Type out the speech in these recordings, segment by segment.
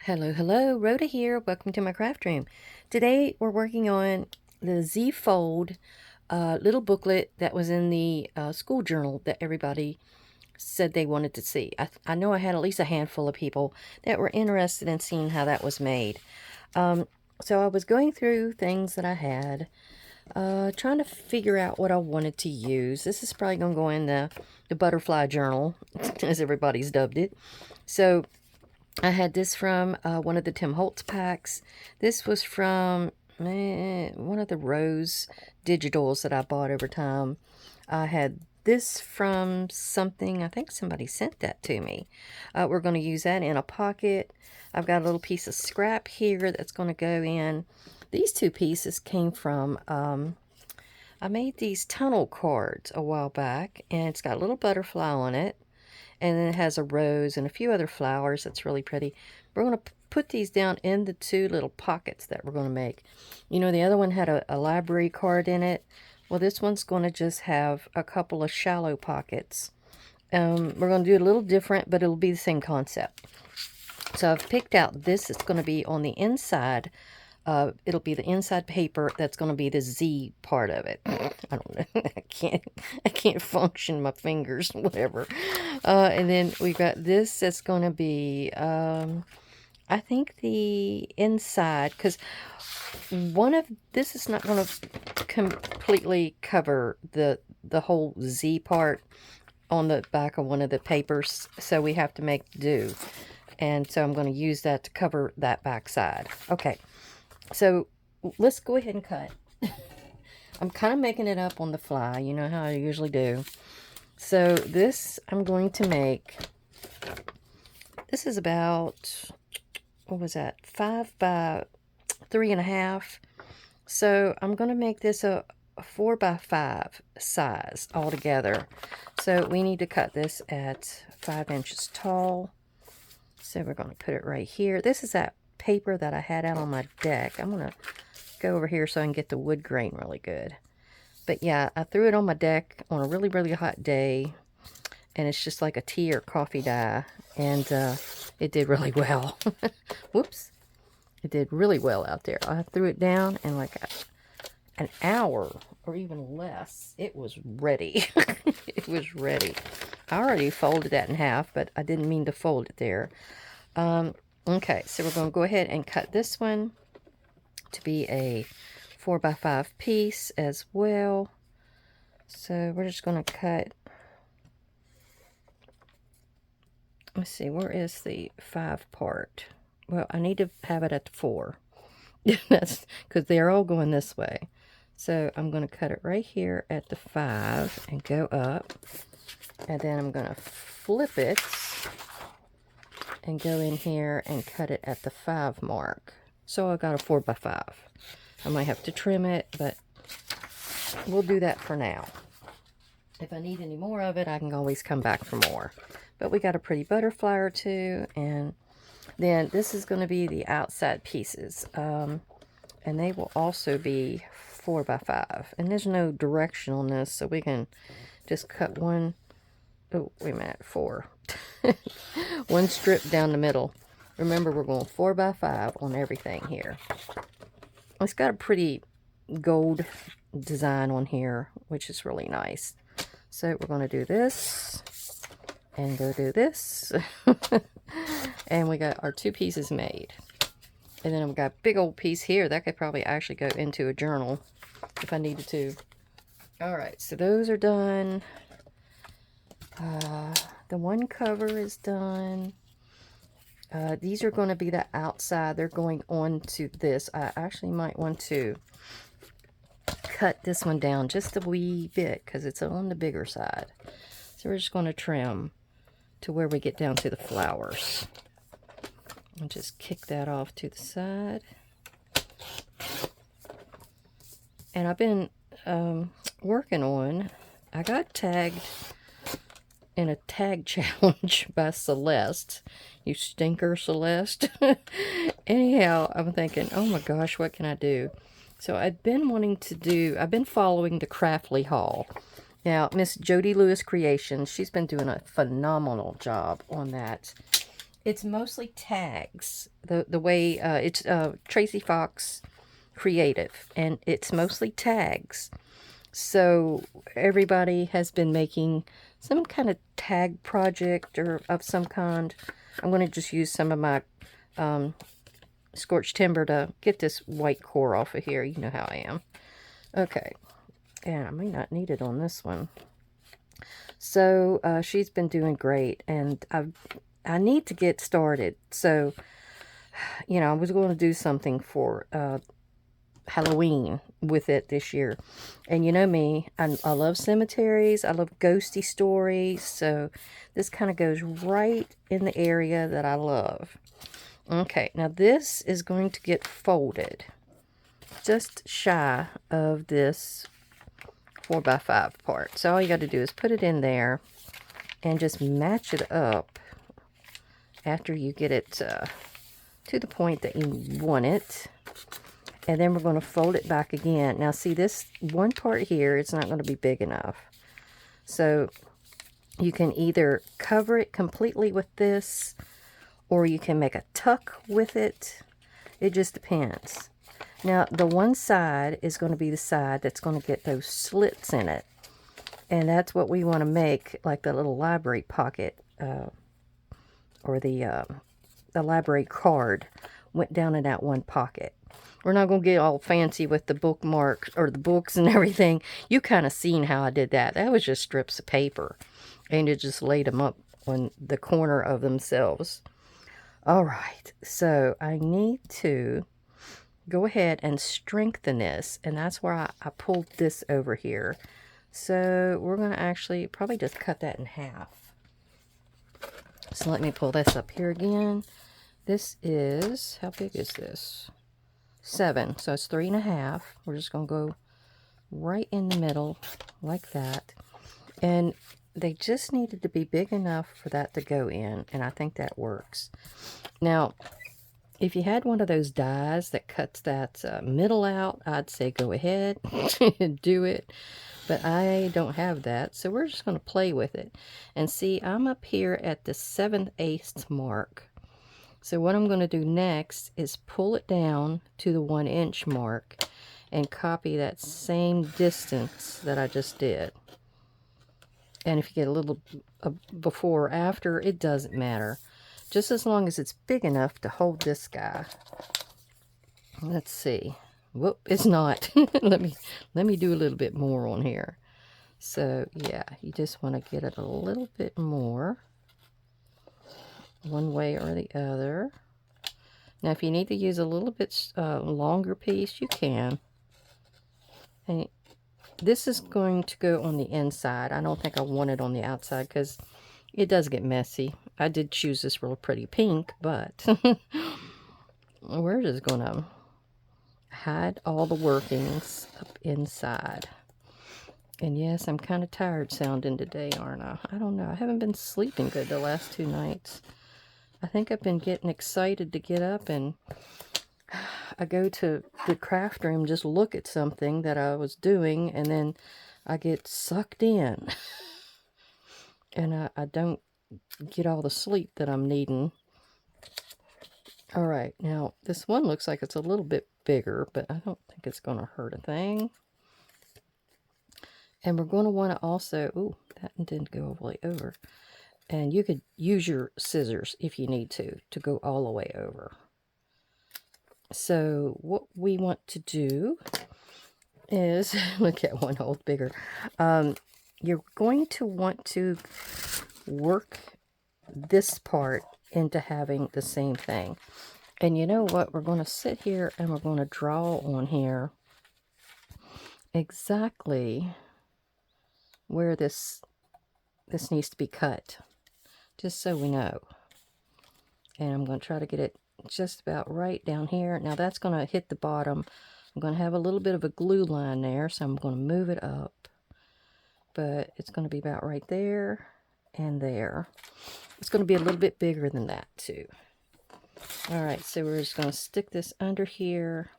Hello, hello, Rhoda here. Welcome to my craft room. Today we're working on the Z Fold little booklet that was in the school journal that everybody said they wanted to see. I know I had at least a handful of people that were interested in seeing how that was made. So I was going through things that I had, trying to figure out what I wanted to use. This is probably going to go in the butterfly journal, as everybody's dubbed it. So I had this from one of the Tim Holtz packs. This was from one of the Rose digitals that I bought over time. I had this from something, I think somebody sent that to me. We're going to use that in a pocket. I've got a little piece of scrap here that's going to go in. These two pieces came from, I made these tunnel cards a while back, and it's got a little butterfly on it. And then it has a rose and a few other flowers. That's really pretty. We're going to put these down in the two little pockets that we're going to make. You know, the other one had a library card in it. Well, this one's going to just have a couple of shallow pockets. We're going to do it a little different, but it'll be the same concept. So I've picked out this. It's going to be on the inside. It'll be the inside paper that's going to be the Z part of it. I don't know. I can't function my fingers, whatever. And then we've got this that's going to be, I think the inside, because this is not going to completely cover the whole Z part on the back of one of the papers. So we have to make do. And so I'm going to use that to cover that back side. Okay. So let's go ahead and cut. I'm kind of making it up on the fly. You know how I usually do. So this I'm going to make. This is about, what was that? 5 by 3.5. So I'm going to make this a 4 by 5 size altogether. So we need to cut this at 5 inches tall. So we're going to put it right here. This is that paper that I had out on my deck. I'm going to go over here so I can get the wood grain really good. But yeah, I threw it on my deck on a really, really hot day. And it's just like a tea or coffee dye. And it did really well. Whoops. It did really well out there. I threw it down and like an hour or even less, it was ready. It was ready. I already folded that in half, but I didn't mean to fold it there. Okay, so we're going to go ahead and cut this one to be a 4 by 5 piece as well. So we're just going to cut. Let's see, where is the 5 part? Well, I need to have it at the 4. That's because they're all going this way. So I'm going to cut it right here at the 5 and go up. And then I'm going to flip it and go in here and cut it at the 5 mark. So I got a 4 by 5. I might have to trim it, but we'll do that for now. If I need any more of it, I can always come back for more. But we got a pretty butterfly or two, and then this is going to be the outside pieces. And they will also be 4 by 5. And there's no direction on this, so we can just cut one. Oh, wait a minute, 4. One strip down the middle. Remember, we're going 4 by 5 on everything here. It's got a pretty gold design on here, which is really nice. So we're going to do this and go do this. And we got our 2 pieces made. And then we've got a big old piece here. That could probably actually go into a journal if I needed to. Alright, so those are done. The one cover is done. These are going to be the outside. They're going on to this. I actually might want to cut this one down just a wee bit because it's on the bigger side. So we're just going to trim to where we get down to the flowers. And just kick that off to the side. And I've been working on, I got tagged in a tag challenge by Celeste. You stinker, Celeste. Anyhow, I'm thinking, oh my gosh, what can I do? So I've been following the Craftly haul. Now, Miss Jody Lewis Creations, she's been doing a phenomenal job on that. it's mostly tags. The way it's Tracy Fox Creative, and it's mostly tags. So everybody has been making some kind of tag project or of some kind. I'm going to just use some of my scorched timber to get this white core off of here. You know how I am. Okay, and I may not need it on this one. So she's been doing great, and I need to get started. So, you know, I was going to do something for Halloween with it this year. And you know me, I love cemeteries. I love ghosty stories. So this kind of goes right in the area that I love. Okay, now this is going to get folded just shy of this 4x5 part. So all you got to do is put it in there and just match it up after you get it to the point that you want it. And then we're going to fold it back again. Now see, this one part here, it's not going to be big enough. So you can either cover it completely with this, or you can make a tuck with it. It just depends. Now the one side is going to be the side that's going to get those slits in it. And that's what we want to make, like the little library pocket, or the library card went down in that one pocket. We're not going to get all fancy with the bookmarks or the books and everything. You kind of seen how I did that. That was just strips of paper. And it just laid them up on the corner of themselves. All right. So I need to go ahead and strengthen this. And that's where I pulled this over here. So we're going to actually probably just cut that in half. So let me pull this up here again. This is, how big is this? 7. So it's 3.5. We're just going to go right in the middle like that. And they just needed to be big enough for that to go in. And I think that works. Now, if you had one of those dies that cuts that middle out, I'd say go ahead and do it. But I don't have that, so we're just going to play with it. And see, I'm up here at the 7/8 mark. So what I'm going to do next is pull it down to the 1-inch mark and copy that same distance that I just did. And if you get a little before or after, it doesn't matter. Just as long as it's big enough to hold this guy. Let's see. Whoop, it's not. let me do a little bit more on here. So yeah, you just want to get it a little bit more one way or the other. Now if you need to use a little bit longer piece, you can. And this is going to go on the inside. I don't think I want it on the outside because it does get messy. I did choose this real pretty pink, but we're just going to hide all the workings up inside. And yes, I'm kind of tired sounding today, aren't I? I don't know. I haven't been sleeping good the last 2 nights. I think I've been getting excited to get up, and I go to the craft room, just look at something that I was doing, and then I get sucked in. And I don't get all the sleep that I'm needing. All right, now this one looks like it's a little bit bigger, but I don't think it's going to hurt a thing. And we're going to want to also, ooh, that didn't go all the way over. And you could use your scissors if you need to go all the way over. So what we want to do is, look at one hole bigger. You're going to want to work this part into having the same thing. And you know what? We're going to sit here and we're going to draw on here exactly where this needs to be cut, just so we know. And I'm going to try to get it just about right down here. Now that's going to hit the bottom. I'm going to have a little bit of a glue line there, so I'm going to move it up. But it's going to be about right there and there. It's going to be a little bit bigger than that too. Alright, so we're just going to stick this under here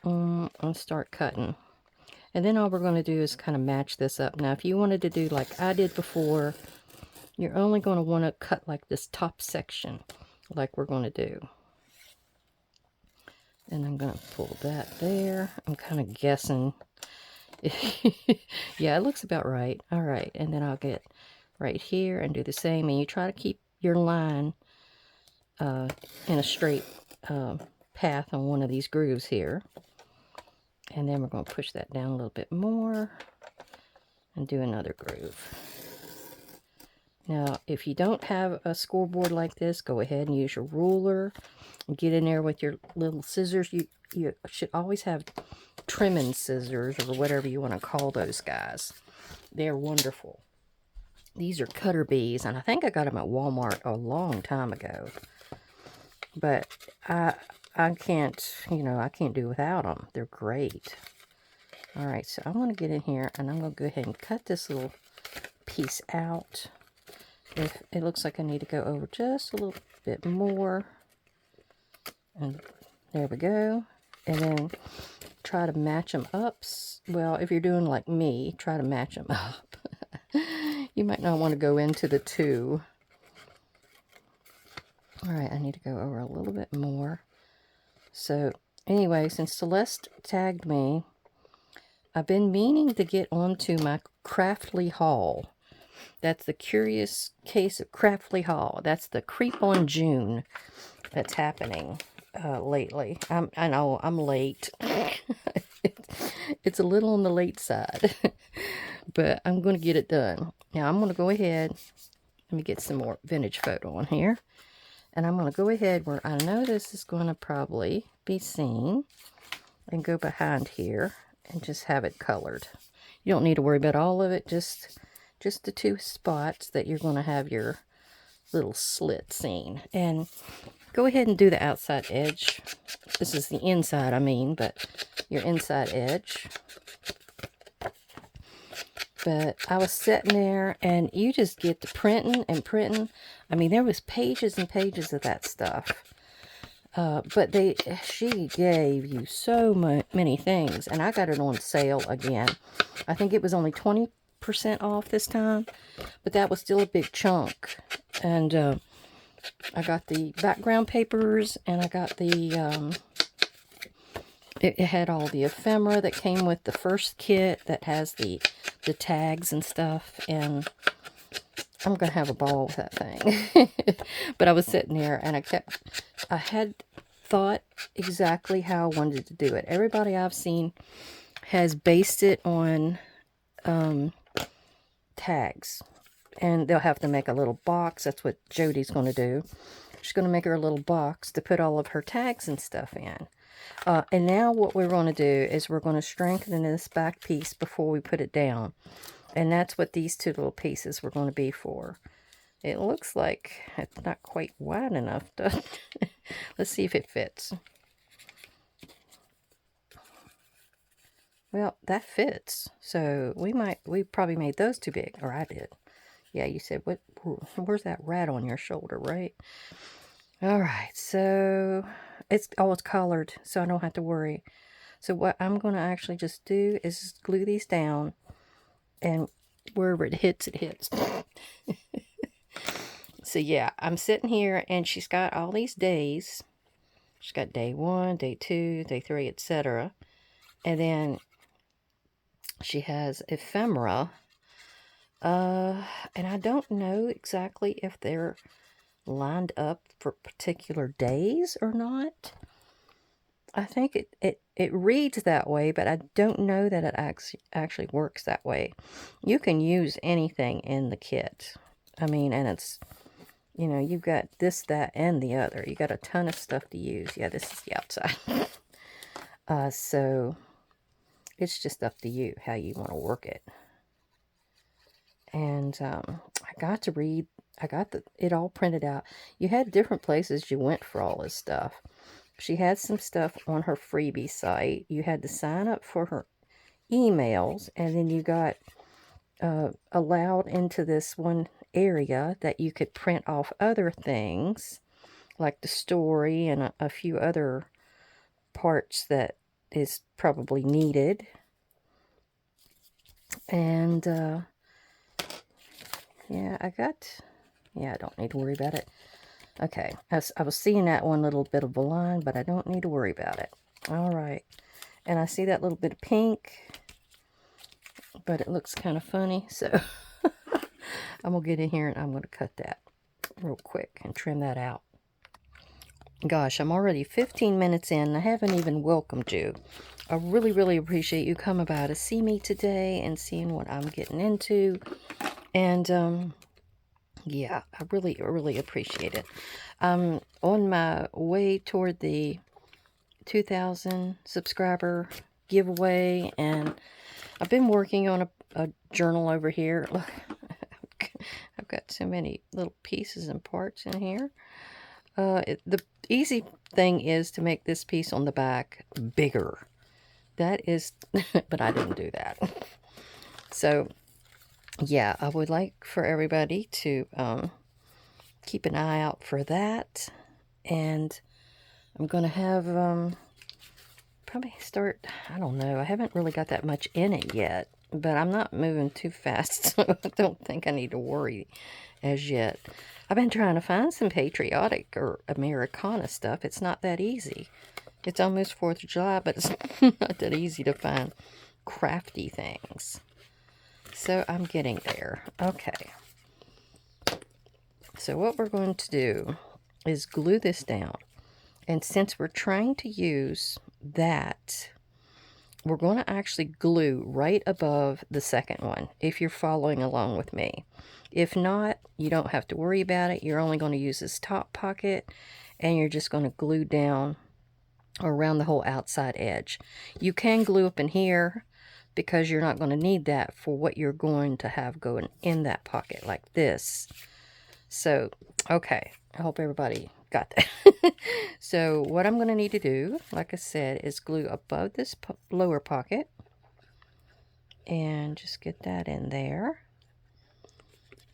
and start cutting. And then all we're going to do is kind of match this up. Now, if you wanted to do like I did before, You're only going to want to cut like this top section, like we're going to do. And I'm going to pull that there. I'm kind of guessing. Yeah, it looks about right. All right, and then I'll get right here and do the same. And you try to keep your line in a straight path on one of these grooves here. And then we're going to push that down a little bit more and do another groove. Now, if you don't have a scoreboard like this, go ahead and use your ruler and get in there with your little scissors. You should always have trimming scissors or whatever you want to call those guys. They're wonderful. These are cutter bees, and I think I got them at Walmart a long time ago. But I can't, I can't do without them. They're great. All right, so I'm going to get in here, and I'm going to go ahead and cut this little piece out. If it looks like I need to go over just a little bit more. And there we go. And then try to match them up. Well, if you're doing like me, try to match them up. You might not want to go into the two. All right, I need to go over a little bit more. So anyway, since Celeste tagged me, I've been meaning to get onto my Craftly haul. That's the Curious Case of Craftly haul. That's the Creep on June that's happening lately. I know I'm late. It's a little on the late side, but I'm going to get it done. Now I'm going to go ahead. Let me get some more vintage photo on here. And I'm going to go ahead where I know this is going to probably be seen and go behind here and just have it colored. You don't need to worry about all of it, just the two spots that you're going to have your little slit seen. And go ahead and do the outside edge. This is the inside, I mean, but your inside edge. But I was sitting there, and you just get to printing and printing. I mean, there was pages and pages of that stuff. But she gave you so many things, and I got it on sale again. I think it was only 20% off this time, but that was still a big chunk. And I got the background papers, and I got the it had all the ephemera that came with the first kit that has the tags and stuff, and I'm gonna have a ball with that thing. But I was sitting there, and I had thought exactly how I wanted to do it. Everybody I've seen has based it on tags, and they'll have to make a little box. That's what Jody's going to do. She's going to make her a little box to put all of her tags and stuff in. And now what we're going to do is we're going to strengthen this back piece before we put it down. And that's what these two little pieces were going to be for. It looks like it's not quite wide enough. Let's see if it fits. Well, that fits. So we probably made those too big, or I did. Yeah, you said, where's that rat on your shoulder, right? All right, so it's colored, so I don't have to worry. So what I'm going to actually just do is glue these down, and wherever it hits, it hits. So yeah, I'm sitting here, and she's got all these days. She's got day 1, day 2, day 3, etc. And then she has ephemera. And I don't know exactly if they're lined up for particular days or not. I think it reads that way, but I don't know that it actually works that way. You can use anything in the kit. I mean, and it's, you've got this, that, and the other. You got a ton of stuff to use. Yeah, this is the outside. So it's just up to you how you want to work it. And I got it all printed out. You had different places you went for all this stuff. She had some stuff on her freebie site. You had to sign up for her emails, and then you got allowed into this one area that you could print off other things, like the story and a few other parts that is probably needed. And Yeah, I don't need to worry about it. Okay, I was seeing that one little bit of a line, but I don't need to worry about it. All right, and I see that little bit of pink, but it looks kind of funny, so I'm going to get in here and I'm going to cut that real quick and trim that out. Gosh, I'm already 15 minutes in and I haven't even welcomed you. I really, really appreciate you coming by to see me today and seeing what I'm getting into. And, yeah, I really, really appreciate it. I'm on my way toward the 2,000 subscriber giveaway, and I've been working on a journal over here. Look, I've got so many little pieces and parts in here. The easy thing is to make this piece on the back bigger. That is, but I didn't do that. So, yeah, I would like for everybody to keep an eye out for that. And I'm going to have probably start, I don't know, I haven't really got that much in it yet. But I'm not moving too fast, so I don't think I need to worry as yet. I've been trying to find some patriotic or Americana stuff. It's not that easy. It's almost 4th of July, but it's not that easy to find crafty things. So I'm getting there. Okay. So what we're going to do is glue this down. And since we're trying to use that, we're going to actually glue right above the second one, if you're following along with me. If not, you don't have to worry about it. You're only going to use this top pocket, and you're just going to glue down around the whole outside edge. You can glue up in here, because you're not going to need that for what you're going to have going in that pocket, like this. So, okay, I hope everybody got that. So what I'm going to need to do, like I said, is glue above this lower pocket and just get that in there.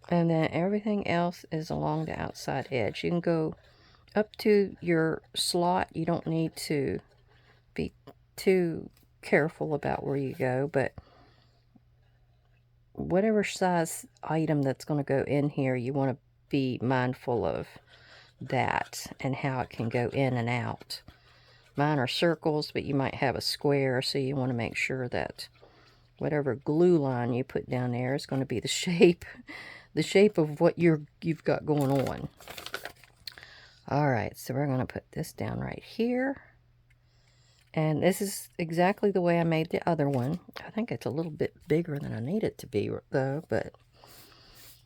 And then everything else is along the outside edge. You can go up to your slot. You don't need to be too careful about where you go, but whatever size item that's going to go in here, you want to be mindful of that and how it can go in and out. Mine are circles, but you might have a square, so you want to make sure that whatever glue line you put down there is going to be the shape of what you've got going on. All right, so we're going to put this down right here. And this is exactly the way I made the other one. I think it's a little bit bigger than I need it to be, though, but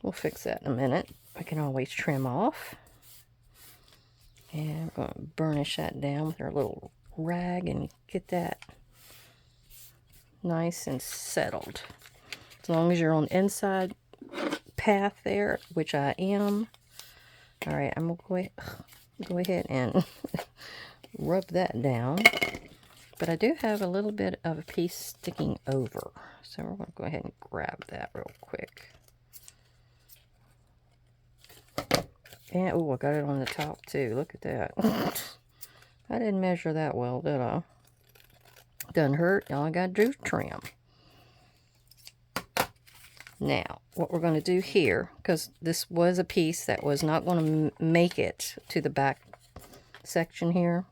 we'll fix that in a minute. I can always trim off. And we're going to burnish that down with our little rag and get that nice and settled. As long as you're on the inside path there, which I am. All right, I'm going to go ahead and rub that down. But I do have a little bit of a piece sticking over. So we're going to go ahead and grab that real quick. And, oh, I got it on the top too. Look at that. I didn't measure that well, did I? Doesn't hurt. All I got to do is trim. Now, what we're going to do here, because this was a piece that was not going to make it to the back section here.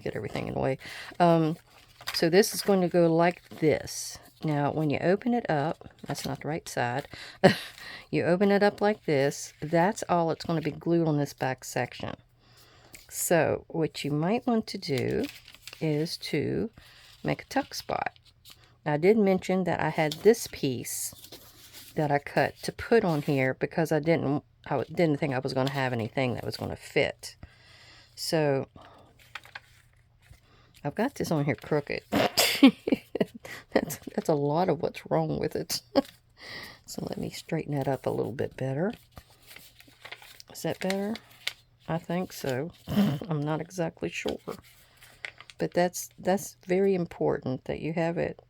Get everything in the way. So this is going to go like this. Now, when you open it up, that's not the right side. You open it up like this. That's all it's going to be glued on this back section. So, what you might want to do is to make a tuck spot. Now, I did mention that I had this piece that I cut to put on here because I didn't think I was going to have anything that was going to fit. So, I've got this on here crooked. That's a lot of what's wrong with it. So let me straighten that up a little bit better. Is that better? I think so. I'm not exactly sure. But that's very important that you have it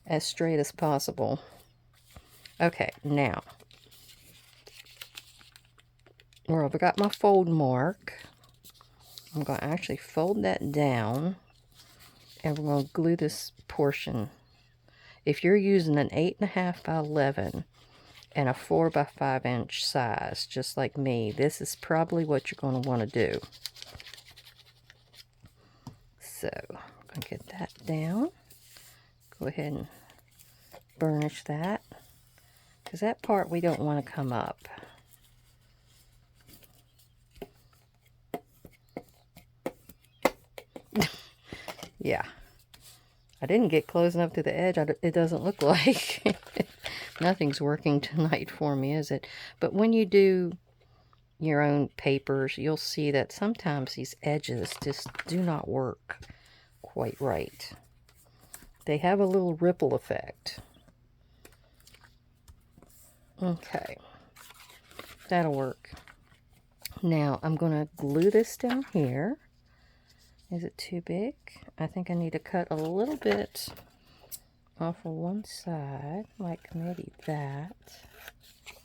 as straight as possible. Okay, now, where I've got my fold mark, I'm going to actually fold that down, and we're going to glue this portion. If you're using an 8.5 by 11, and a 4 by 5 inch size, just like me. This is probably what you're going to want to do. So, I'm going to get that down. Go ahead and burnish that, because that part we don't want to come up. Yeah. I didn't get close enough to the edge. It doesn't look like. Nothing's working tonight for me, is it? But when you do your own papers, you'll see that sometimes these edges just do not work quite right. They have a little ripple effect. Okay. That'll work. Now, I'm going to glue this down here. Is it too big? I think I need to cut a little bit off of one side, like maybe that.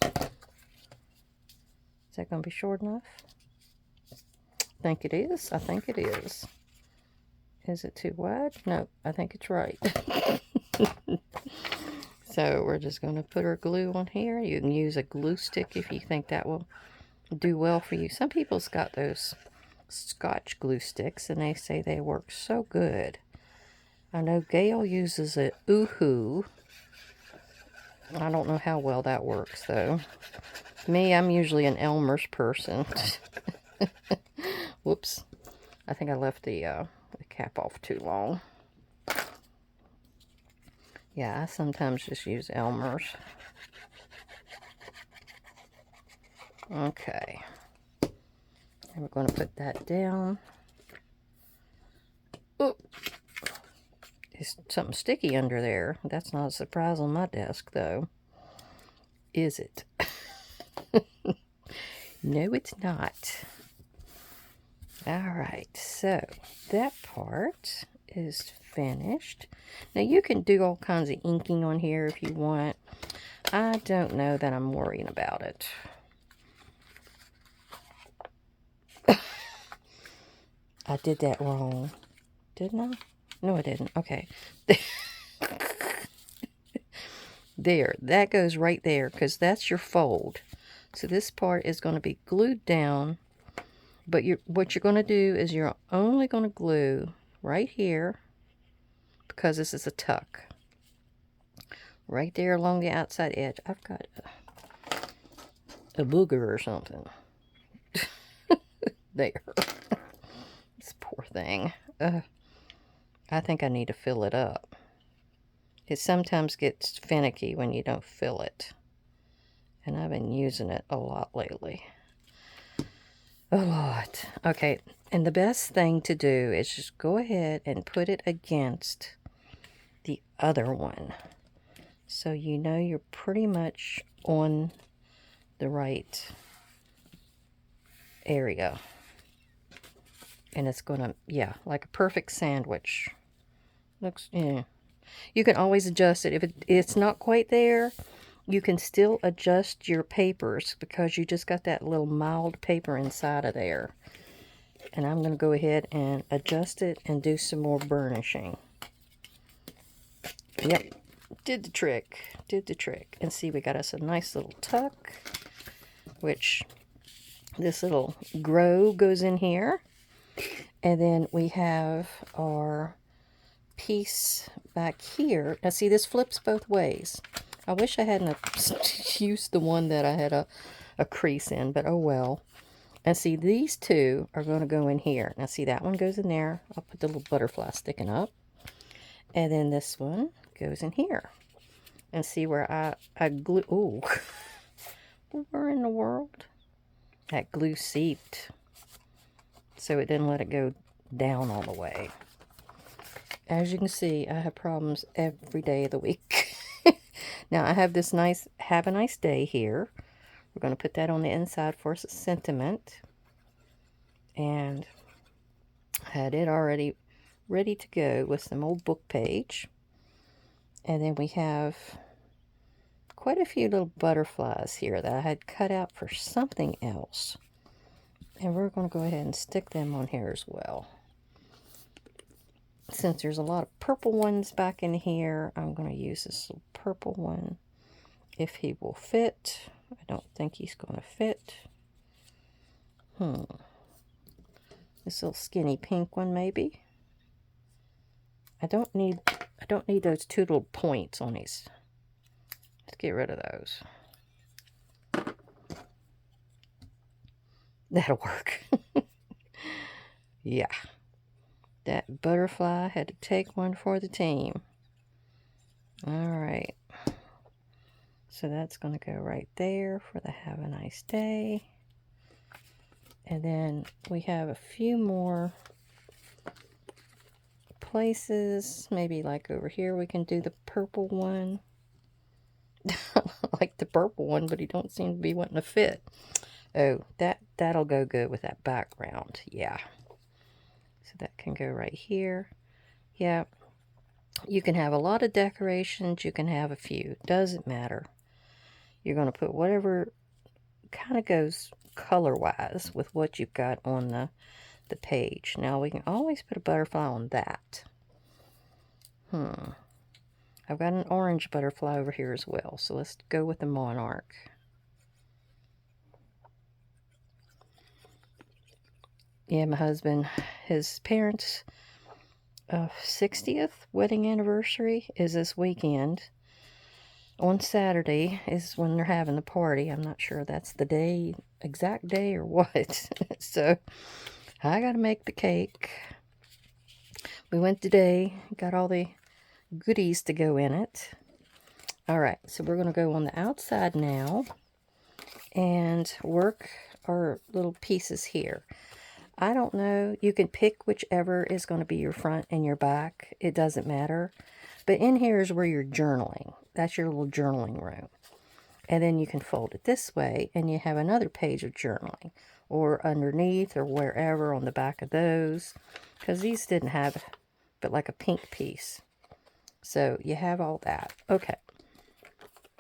Is that going to be short enough? I think it is. I think it is. Is it too wide? No, I think it's right. So we're just going to put our glue on here. You can use a glue stick if you think that will do well for you. Some people's got those Scotch glue sticks, and they say they work so good. I know Gail uses a Oohoo. I don't know how well that works, though. Me, I'm usually an Elmer's person. Whoops. I think I left the cap off too long. Yeah, I sometimes just use Elmer's. Okay. And we're going to put that down. Oh, there's something sticky under there. That's not a surprise on my desk, though. Is it? No, it's not. Alright, so that part is finished. Now, you can do all kinds of inking on here if you want. I don't know that I'm worrying about it. I did that wrong. Didn't I? No, I didn't. Okay. There. That goes right there, because that's your fold. So this part is going to be glued down. But what you're going to do is you're only going to glue right here, because this is a tuck. Right there along the outside edge. I've got a booger or something. There. This poor thing. I think I need to fill it up. It sometimes gets finicky when you don't fill it. And I've been using it a lot lately. A lot. Okay, and the best thing to do is just go ahead and put it against the other one. So you know you're pretty much on the right area. And it's gonna, yeah, like a perfect sandwich. Looks, yeah. You can always adjust it. If it's not quite there, you can still adjust your papers, because you just got that little mild paper inside of there. And I'm going to go ahead and adjust it and do some more burnishing. Yep, did the trick. Did the trick. And see, we got us a nice little tuck, which this little grow goes in here. And then we have our piece back here. Now see, this flips both ways. I wish I hadn't used the one that I had a crease in, but oh well. And see, these two are going to go in here. Now see, that one goes in there. I'll put the little butterfly sticking up. And then this one goes in here. And see where I glue... Ooh. Where in the world? That glue seeped. So it didn't let it go down all the way. As you can see, I have problems every day of the week. Now, I have this nice Have a Nice Day here. We're going to put that on the inside for sentiment. And I had it already ready to go with some old book page. And then we have quite a few little butterflies here that I had cut out for something else. And we're going to go ahead and stick them on here as well. Since there's a lot of purple ones back in here, I'm going to use this little purple one if he will fit. I don't think he's going to fit. This little skinny pink one, maybe. I don't need those two little points on these. Let's get rid of those. That'll work. Yeah. That butterfly had to take one for the team. Alright. So that's going to go right there for the have a nice day. And then we have a few more places. Maybe like over here we can do the purple one. I like the purple one, but he don't seem to be wanting to fit. Oh, that'll go good with that background. Yeah. So that can go right here. Yeah. You can have a lot of decorations. You can have a few. Doesn't matter. You're going to put whatever kind of goes color-wise with what you've got on the page. Now, we can always put a butterfly on that. I've got an orange butterfly over here as well. So let's go with the monarch. Yeah, my husband, his parents' 60th wedding anniversary is this weekend. On Saturday is when they're having the party. I'm not sure that's the day, exact day or what. So I got to make the cake. We went today, got all the goodies to go in it. All right, so we're going to go on the outside now and work our little pieces here. I don't know. You can pick whichever is going to be your front and your back. It doesn't matter. But in here is where you're journaling. That's your little journaling room. And then you can fold it this way and you have another page of journaling. Or underneath or wherever on the back of those. Because these didn't have but like a pink piece. So you have all that. Okay.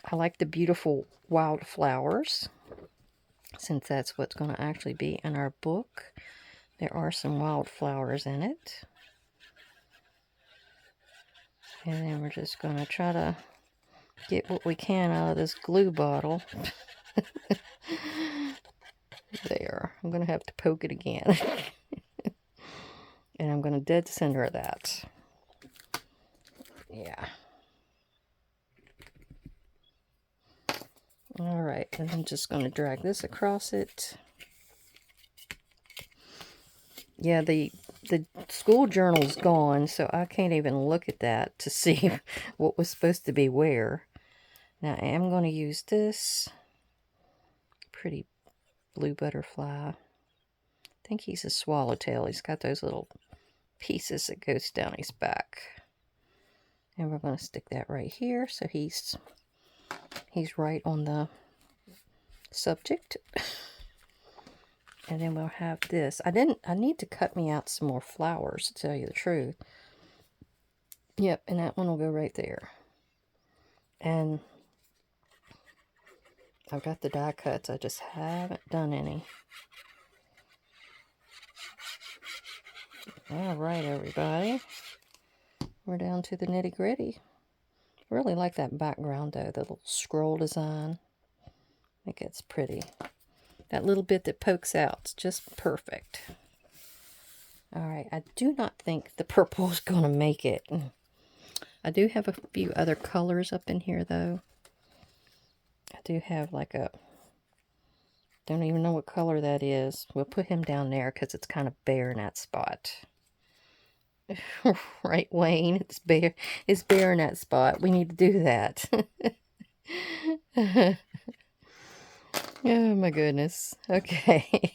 I like the beautiful wildflowers. Since that's what's going to actually be in our book. There are some wildflowers in it. And then we're just going to try to get what we can out of this glue bottle. There. I'm going to have to poke it again. And I'm going to dead center that. Yeah. Alright, and I'm just going to drag this across it. Yeah, the school journal's gone, so I can't even look at that to see what was supposed to be where. Now, I am going to use this pretty blue butterfly. I think he's a swallowtail. He's got those little pieces that goes down his back. And we're going to stick that right here, so he's right on the subject. And then we'll have this. I need to cut me out some more flowers, to tell you the truth. Yep, and that one will go right there. And I've got the die cuts. I just haven't done any. All right, everybody. We're down to the nitty-gritty. I really like that background, though. The little scroll design. I think it's pretty. That little bit that pokes out is just perfect. Alright, I do not think the purple is going to make it. I do have a few other colors up in here, though. I do have like a... Don't even know what color that is. We'll put him down there because it's kind of bare in that spot. Right, Wayne? It's bare. It's bare in that spot. We need to do that. Oh my goodness. Okay.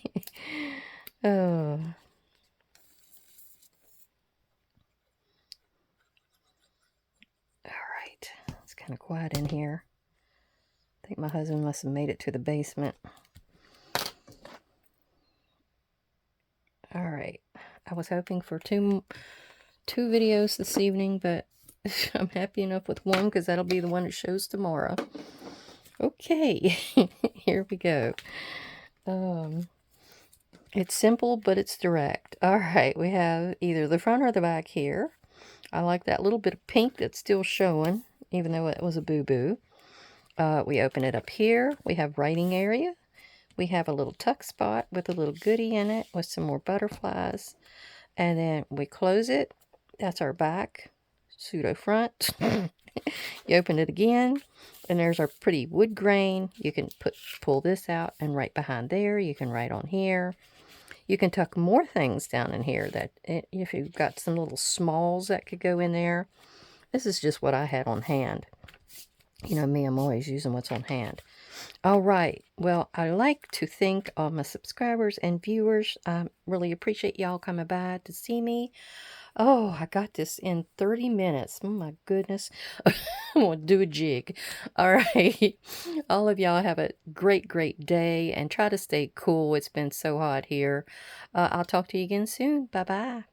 Oh. Alright. It's kind of quiet in here. I think my husband must have made it to the basement. Alright. I was hoping for two videos this evening, but I'm happy enough with one because that'll be the one that shows tomorrow. Okay, here we go. It's simple, but it's direct. All right, we have either the front or the back here. I like that little bit of pink that's still showing, even though it was a boo-boo. We open it up here. We have writing area. We have a little tuck spot with a little goodie in it with some more butterflies. And then we close it. That's our back. Pseudo front. You open it again, and there's our pretty wood grain. You can pull this out and write behind there. You can write on here. You can tuck more things down in here that if you've got some little smalls that could go in there. This is just what I had on hand. You know me, I'm always using what's on hand. All right. Well, I like to thank all my subscribers and viewers. I really appreciate y'all coming by to see me. Oh, I got this in 30 minutes. Oh, my goodness. I'm going to do a jig. All right. All of y'all have a great, great day and try to stay cool. It's been so hot here. I'll talk to you again soon. Bye-bye.